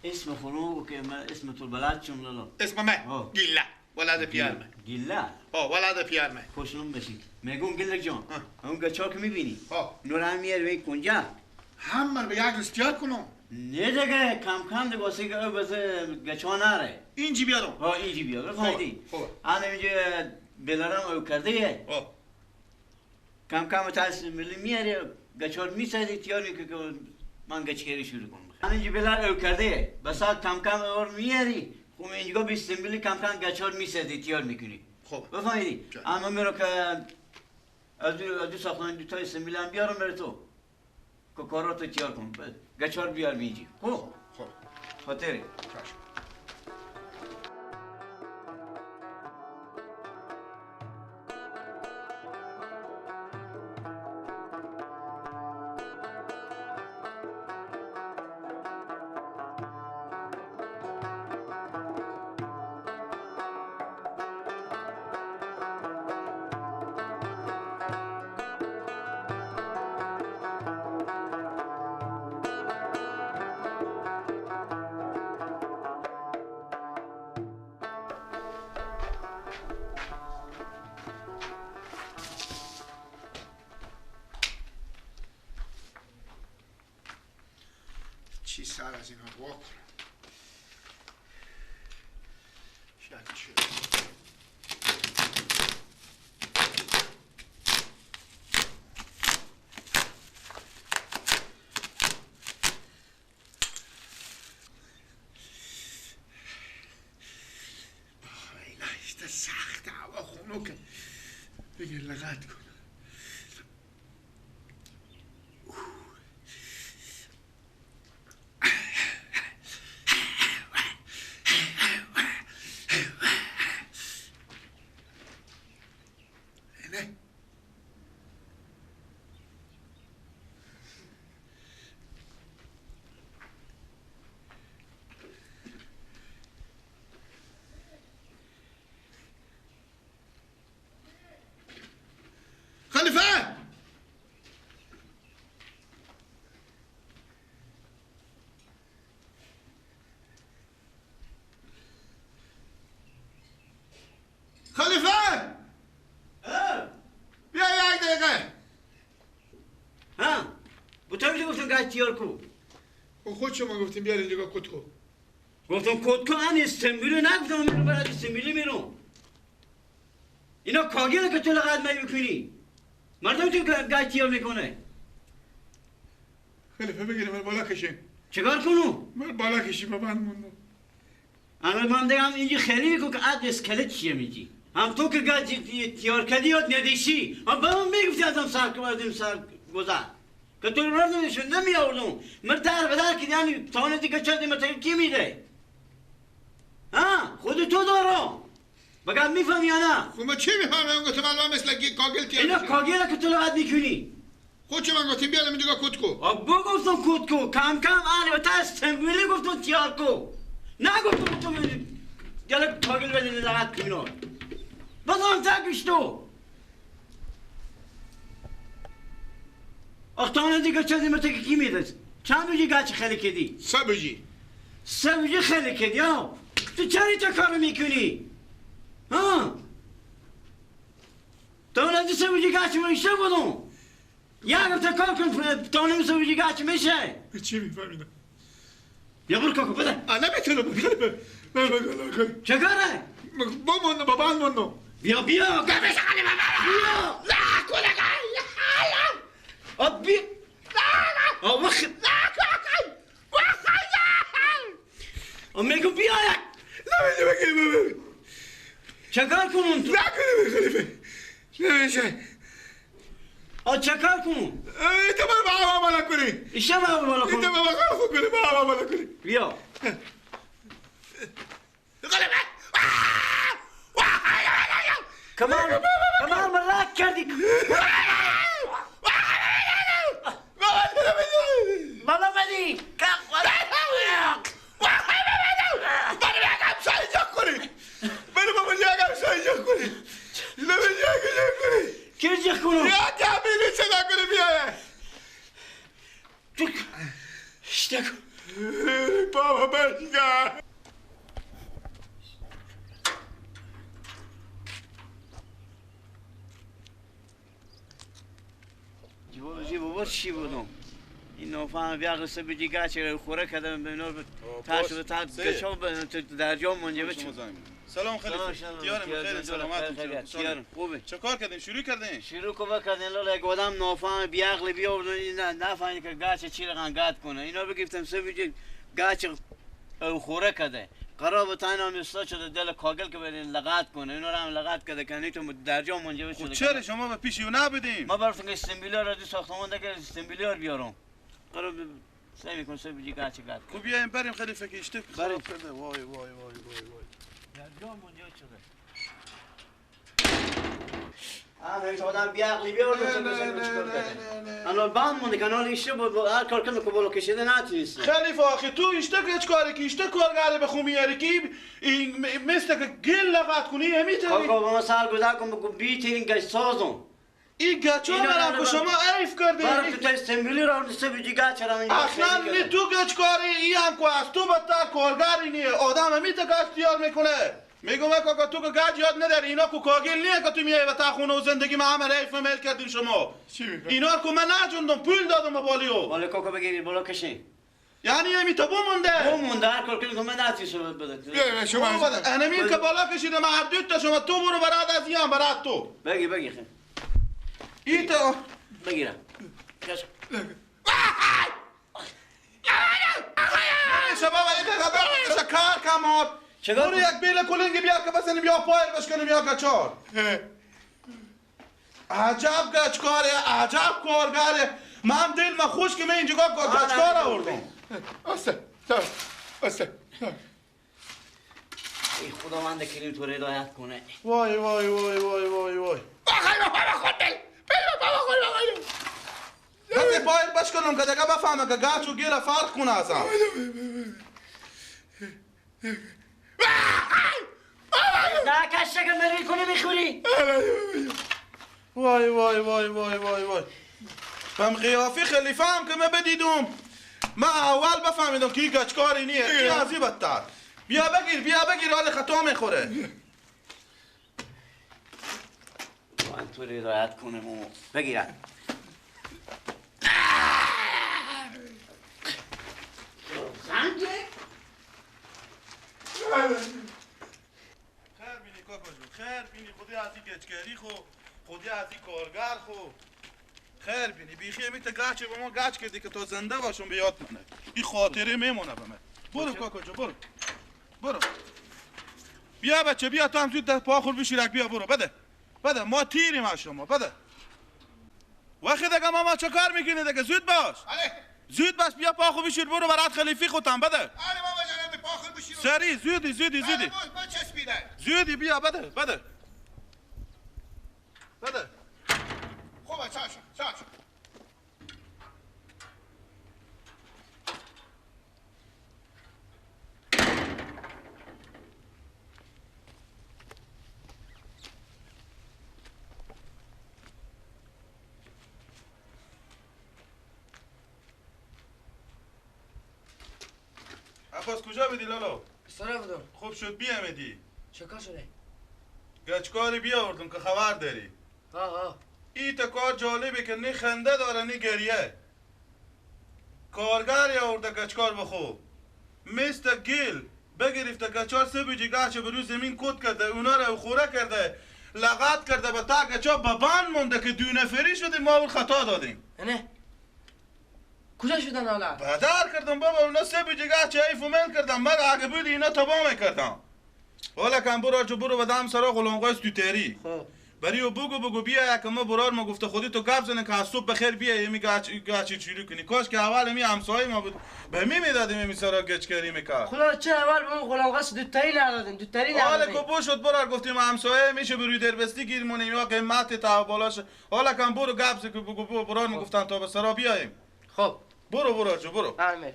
اسم خانوم که اسم تو بلد چون لالا اسم من گیلا ولد پیار من گیلا ولد پیار من خوشنون بشید میگم گلک جان اون گچار که میبینی نوران میاد به کنجا همه به یک استیار کنم نه دیگه کم دیگه واسه که بس گچا نره اینجی بیارم اینجی بیار فایدی آن اینجا بلارم او کرده کم تاس ملی میاره گچار میسازی تیار میکنه که من گچکری شروع کنم آن اینجا بلار او کرده بس کم اور میاری خب اینجا بیستنبیلی کم گچار میسازی تیار میکنی بفهمیدی اما میرو که از دو ساختن دو تا استنبیلی هم بیارم بره تو که کاراتو تیار کن گچار بیار میجی خب خاطره چی سر از اینا وا کنم شاید چه اینا سخته هوا خونو که بگه لغت کن خلیفه بیا یک دقیقه بطور گفتم گاهی تیار کو خود شما گفتیم بیار اینجا کت کو گفتم کت کو ان استنبولی نگفتم میرم برای استنبولی میرم اینا کاغیره که تو لغت میکنی مردم تو گاهی تیار میکنه خلیفه بگیرم من بالا کشیم چکار کنو؟ من بالا کشیم بند موندم اما من دیگم اینجا خیلی میکن که عد اسکلت چیه میگی هم تو که گاهی تیار کردی یاد ندیشی هم به من میگفتی ازم سر گذر که تو رو نشون نمی آوردم مرد در بدر که یعنی تانه دیگه چه دیمه کی میده خود تو دارم بگم میفهم یا نه خب ما چی میفهمم گفتم الان مثل کاگل تیار اینا کاگله که تو لغت میکنی خود چه من گفتیم بیارم اینجا کت کو گفتم کت کو کم آنی و تا استنبولی گفتم تیار کو نگفتم تو گله کاگل بدی لغت کنی بازم تکش تو اختانه دیگه چه دیمه که کی میده چند بجی گچ خیلی کدی سه بجی خیلی کدی تو چری تا کارو میکنی تو نزدی سه بجی گچ میشه بودم یک هفته کار کن تا نمیسه بجی گچ میشه چی میفهمیدم یا برو کاکو بده نمیتونم بگم چه کاره؟ بموندم بابان موندم بیا گفه شکلی بیا لا کلگه بیا وقت میگم بیا نمیده بگیم چکار کنون تو؟ نکنیم خلیفه نمیشه چکار کنون؟ ایتا من با هوا بالا کنی ایشه با هوا بالا کنی ایتا من با خوب کنی با هوا بالا کنی بیا خلیفه کمال مرک کردی بالا بدی کی جه کنم؟ یا تعمیلی صدا کنی بیایه اشته کن بابا من چی بابا چی بودم این نفهم بیاقل سبی دیگه چه خوره کردم به نور تاش و تا گچو در جام منجه بچ سلام خلیفه دیارم خیر سلامت دیارم خوبه چه کار کردین شروع کردین شروع کو کردین لاله گودم نفهم بیاقل بیاورد نه نفهمی که گاچ چی رقم گات کنه اینا بگفتم سبی گاچ خوره کرده قرار به تاین میستا شده دل کاغل که برین لغات کنه اینا رو هم لغات کرده که نیتون در جا منجه شده چرا شما به پیشی او نبودین ما برفتم که استنبیلیار را دی ساختمان ده که استنبیلیار بیارم قرار سعی میکنم سعی بجی گاچه گات خب بیایم بریم خلیفه که اشتک بریم. خراب کرده وای وای وای وای در جا منجه شده هیچ آدم بیاقلی بیارد انا بام مونده که انا لیشه بود هر کار کنم که بالا کشیده نتونست خلیفه آخه تو اشتک هیچ کاری که اشتک کارگره بخون میاری که این مثل که گل لغت کنی همیتونی کاکا با مثال گذار کن بگو بیترین گشت سازم این گچه منم که شما عیف برای کردین تو استنبیلی را سه بجی گاچه را منجه اصلا نی تو گچ کاری ای هم که از تو بدتر کارگری نیه آدم همیته گچ دیار میکنه میگم کاکا تو که گچ یاد نداری اینا که کاگل نیه که تو میای و تا خونه و زندگی ما همه ریف میل کردین شما اینا که من نجوندم پول دادم به بالیو ولی کاکا بگیرید بالا کشین یعنی همیته بمونده مونده هر کار کنم که من نتونست بده شما انمین که بالا کشیده مردود تا شما تو برو برات از این برات تو بگی خیلی ایتا بگیرم کش شباب ایتا قدر کار کمات چگاه برو یک بیل کلنگی بیار که بسنیم یا پایر بشکنیم یا گچار عجب گچکاره عجب کارگره من دل ما خوش که من اینجا گچکار آوردم آسه ای خداوند کریم تو هدایت کنه وای وای وای وای وای وای کسی پایر بشکنم که دیگه بفهمه که گچ و گیره فرق کنه اصلا نه کشه که مری کنی میخوری وای وای وای وای وای وای فهم قیافی خلیفه هم که من بدیدم من اول بفهمیدم که این گچکاری نیه این ازی بدتر بیا بگیر حال خطا میخوره من تو هدایت کنه مو بگیرم زنگه خیر بینی کاکا جون خیر بینی خودی از این گچکاری خو خودی از این کارگر خو خیر بینی بیخی همیت گچه با ما گچ کردی که تا زنده باشم بیاد منه این خاطره میمونه به من برو کاکا جون برو بیا بچه بیا تو هم زود در پا خور بشیرک بیا برو بده ما تیریم از شما بده وقتی دیگه ما چه کار میکنی دیگه زود باش زود باش بیا پا خور بشیر برو برات خلیفی خودم بده بابا جانم به پاخر بشیر سری زودی با چسبیده زودی بیا بده خوبه چاشا عباس کجا بدی لالو؟ استاره بودم خوب شد بیامدی چکار شده؟ گچکاری بیاوردم که خبر داری ها ای تا کار جالبه که نی خنده داره نی گریه کارگر آورده گچکار بخو مثل گل بگرفته گچار سه بجی گچه به روی زمین کت کرده اونا رو خوره کرده لغت کرده به تا گچا به بند مونده که دو نفری شدیم ما اول خطا دادیم نه کجا شدن حالا؟ بدر کردم بابا اونا سه بجی گچه ایف و مل کردم من اگه بودی اینا تبا میکردم حالا کم برو بدم سرا غلانقاس تو تیری خب بری و بگو بیا یک ما برار ما گفته خودی تو گپ زنه که از صبح بخیر بیا یمی گچ شروع کنی کاش که اول می همسایه ما بود به می میدادیم می سرا گچکاری میکرد خدا چه اول به اون غلامقاس دوتایی ندادیم حالا که بو شد برار گفتیم همسایه میشه بروی دربستی گیر مونیم یا قیمت تا بالاش حالا کم برو گپ که بگو برار ما گفتن تا به سرا بیایم خب برو جو برو برمیر